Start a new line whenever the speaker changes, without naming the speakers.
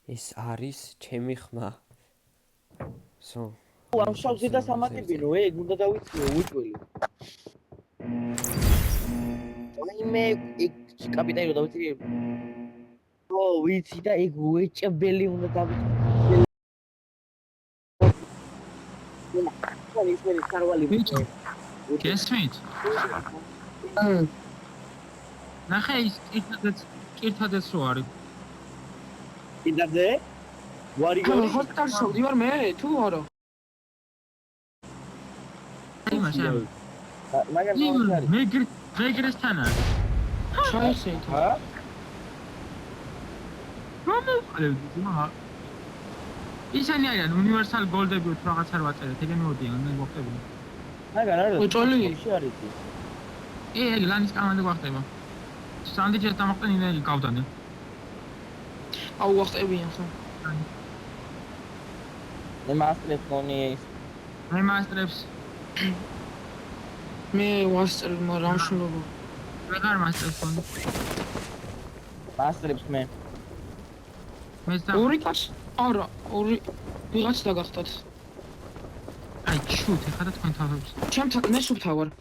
ეს არის ჩემი ხმა. სო.
ამ შავზე და სამატებინო, ეგ უნდა დავიწყო უჭველი. მე ეგ კაპიტანი დავიწყე. ო, ვიცი და ეგ უეჭებელი უნდა დავიწყო. ის კარვალი.
გესმით? ნახე ის კირთადაც რო არის.
კიდაზე? ვარი გორი?
ხოთარ შევდი ვარ მე თუ არა?
იმაში.
მაგარი
მეგრესთან არის.
ჩაისეთ.
ჰა?
რომელი მაგ ისინი არიან უნივერსალ გოლდები თუ რაღაცა რა ვაწერეთ, ეგენი მოდიან, მე მოხდებოდი.
მაგარ არის.
ოჭოლი.
არის.
ეგ ლანის კამანდა გვახდება. სანდიჩეს დამახტენინე გავდანე.
აუ ვახტებიან ხო?
მე მასტრებს გონი ის.
მე მასტრებს
მე ვასწრებ მაგრამ შულობა.
ვეღარ მასტრებს გონი.
მასტრებს მე.
მე
ორი კაც? არა, ორი ვიღაც დაგახტათ.
აი ჩუთ, ეხლა თქვენ თავებს.
ჩემთან მე სუფთა ვარ.